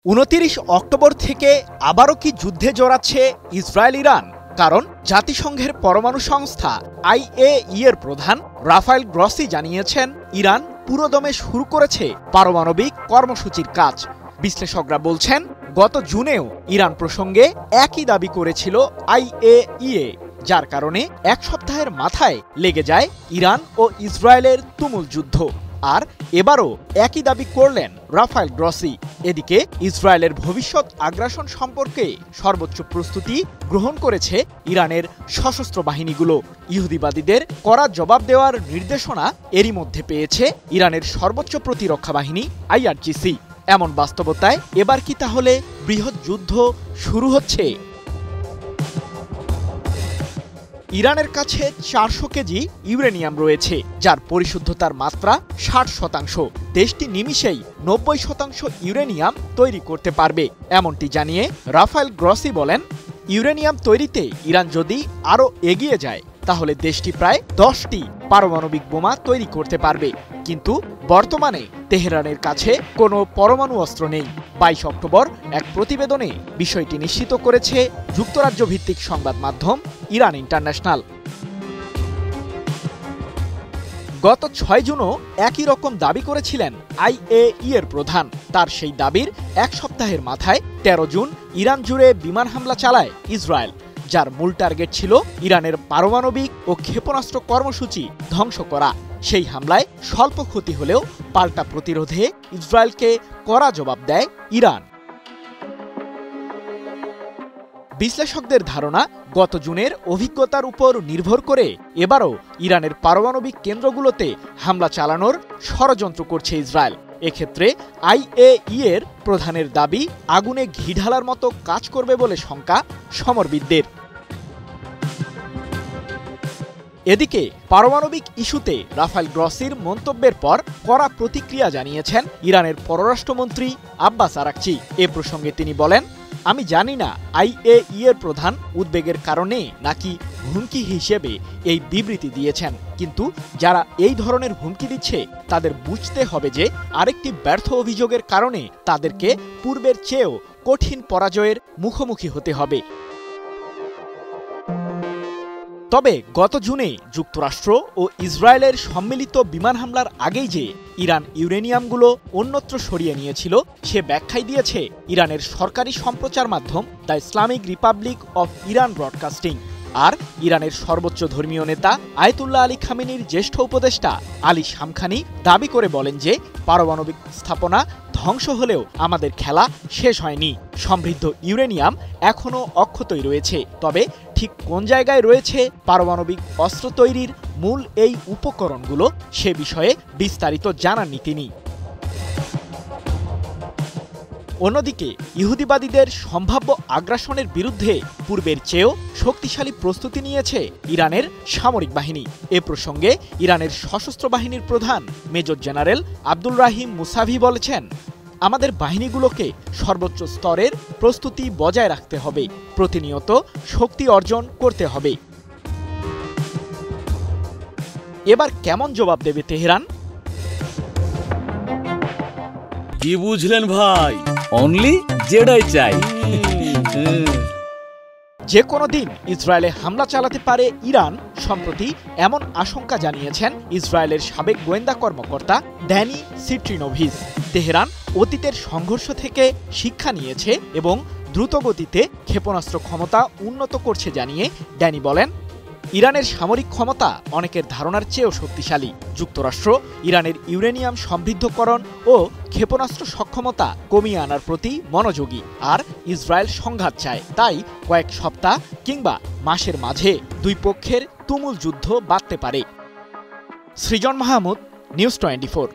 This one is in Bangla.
২৯ অক্টোবর থেকে আবারও কি যুদ্ধে জড়াচ্ছে ইসরায়েল ইরান? কারণ জাতিসংঘের পরমাণু সংস্থা IAEA এর প্রধান রাফায়েল গ্রসি জানিয়েছেন, ইরান পুরোদমে শুরু করেছে পারমাণবিক কর্মসূচির কাজ। বিশ্লেষকরা বলছেন, গত জুনেও ইরান প্রসঙ্গে একই দাবি করেছিল IAEA, যার কারণে এক সপ্তাহের মাথায় লেগে যায় ইরান ও ইসরায়েলের তুমুল যুদ্ধ। আর এবারও একই দাবি করলেন রাফায়েল গ্রসি। এদিকে ইসরায়েলের ভবিষ্যৎ আগ্রাসন সম্পর্কে সর্বোচ্চ প্রস্তুতি গ্রহণ করেছে ইরানের সশস্ত্র বাহিনীগুলো। ইহুদিবাদীদের কড়া জবাব দেওয়ার নির্দেশনা এরই মধ্যে পেয়েছে ইরানের সর্বোচ্চ প্রতিরক্ষা বাহিনী IRGC। এমন বাস্তবতায় এবার কি তাহলে বৃহৎ যুদ্ধ শুরু হচ্ছে? ইরানের কাছে 400 কেজি ইউরেনিয়াম রয়েছে, যার পরিশুদ্ধতার মাত্রা 60%। দেশটি নিমিষেই 90% ইউরেনিয়াম তৈরি করতে পারবে, এমনটি জানিয়ে রাফায়েল গ্রসি বলেন, ইউরেনিয়াম তৈরিতে ইরান যদি আরও এগিয়ে যায় তাহলে দেশটি প্রায় 10টি পারমাণবিক বোমা তৈরি করতে পারবে। কিন্তু বর্তমানে তেহরানের কাছে কোনো পরমাণু অস্ত্র নেই। 22 অক্টোবর এক প্রতিবেদনে বিষয়টি নিশ্চিত করেছে যুক্তরাজ্য ভিত্তিক সংবাদ মাধ্যম ইরান ইন্টারন্যাশনাল। গত 6 জুনও একই রকম দাবি করেছিলেন IAEA এর প্রধান। তার সেই দাবির এক সপ্তাহের মাথায় 13 জুন ইরান জুড়ে বিমান হামলা চালায় ইসরায়েল, যার মূল টার্গেট ছিল ইরানের পারমাণবিক ও ক্ষেপণাস্ত্র কর্মসূচি ধ্বংস করা। সেই হামলায় স্বল্প ক্ষতি হলেও পাল্টা প্রতিরোধে ইসরায়েলকে কড়া জবাব দেয় ইরান। বিশ্লেষকদের ধারণা, গত জুনের অভিজ্ঞতার উপর নির্ভর করে এবারও ইরানের পারমাণবিক কেন্দ্রগুলোতে হামলা চালানোর ষড়যন্ত্র করছে ইসরায়েল। এক্ষেত্রে IAEA এর প্রধানের দাবি আগুনে ঘি ঢালার মতো কাজ করবে বলে শঙ্কা সমরবিদদের। এদিকে পারমাণবিক ইস্যুতে রাফায়েল গ্রসির মন্তব্যের পর কড়া প্রতিক্রিয়া জানিয়েছেন ইরানের পররাষ্ট্রমন্ত্রী আব্বাস আরাকচি। এ প্রসঙ্গে তিনি বলেন, আমি জানি না IAEA এর প্রধান উদ্বেগের কারণে নাকি হুমকি হিসেবে এই বিবৃতি দিয়েছেন, কিন্তু যারা এই ধরনের হুমকি দিচ্ছে তাদের বুঝতে হবে যে আরেকটি ব্যর্থ অভিযোগের কারণে তাদেরকে পূর্বের চেয়েও কঠিন পরাজয়ের মুখোমুখি হতে হবে। তবে গত জুনে যুক্তরাষ্ট্র ও ইসরায়েলের সম্মিলিত বিমান হামলার আগেই যে ইরান ইউরেনিয়ামগুলো অন্যত্র সরিয়ে নিয়েছিল, সে ব্যাখ্যাই দিয়েছে ইরানের সরকারি সম্প্রচার মাধ্যম the Islamic Republic of Iran Broadcasting. আর ইরানের সর্বোচ্চ ধর্মীয় নেতা আয়াতুল্লাহ আলী খামেনির জ্যেষ্ঠ উপদেষ্টা আলী শামখানি দাবি করে বলেন যে পারমাণবিক স্থাপনা ধ্বংস হলেও আমাদের খেলা শেষ হয়নি। সমৃদ্ধ ইউরেনিয়াম এখনও অক্ষতই রয়েছে, তবে ঠিক কোন জায়গায় রয়েছে পারমাণবিক অস্ত্র তৈরির মূল এই উপকরণগুলো, সে বিষয়ে বিস্তারিত জানাননি তিনি। অন্যদিকে ইহুদিবাদীদের সম্ভাব্য আগ্রাসনের বিরুদ্ধে পূর্বের চেয়েও শক্তিশালী প্রস্তুতি নিয়েছে ইরানের সামরিক বাহিনী। এ প্রসঙ্গে ইরানের সশস্ত্র বাহিনীর প্রধান মেজর জেনারেল আব্দুল রাহিম মুসাভি বলেছেন, আমাদের বাহিনীগুলোকে সর্বোচ্চ স্তরের প্রস্তুতি বজায় রাখতে হবে, প্রতিনিয়ত শক্তি অর্জন করতে হবে। এবার কেমন জবাব দেবে তেহরান? কি বুঝলেন ভাই? অনলি যেটাই চাই। যে কোনো দিন ইসরায়েলে হামলা চালাতে পারে ইরান, সম্প্রতি এমন আশঙ্কা জানিয়েছেন ইসরায়েলের সাবেক গোয়েন্দা কর্মকর্তা ড্যানি সিট্রিনোভিচ। তেহরান অতীতের সংঘর্ষ থেকে শিক্ষা নিয়েছে এবং দ্রুতগতিতে ক্ষেপণাস্ত্র ক্ষমতা উন্নত করছে জানিয়ে ড্যানি বলেন, ইরানের সামরিক ক্ষমতা অনেকের ধারণার চেয়েও শক্তিশালী। যুক্তরাষ্ট্র ইরানের ইউরেনিয়াম সমৃদ্ধকরণ ও ক্ষেপণাস্ত্র সক্ষমতা কমিয়ে আনার প্রতি মনোযোগী, আর ইসরায়েল সংঘাত চায়। তাই কয়েক সপ্তাহ কিংবা মাসের মাঝে দুই পক্ষের তুমুল যুদ্ধ বাধতে পারে। সৃজন মাহমুদ, নিউজ 24।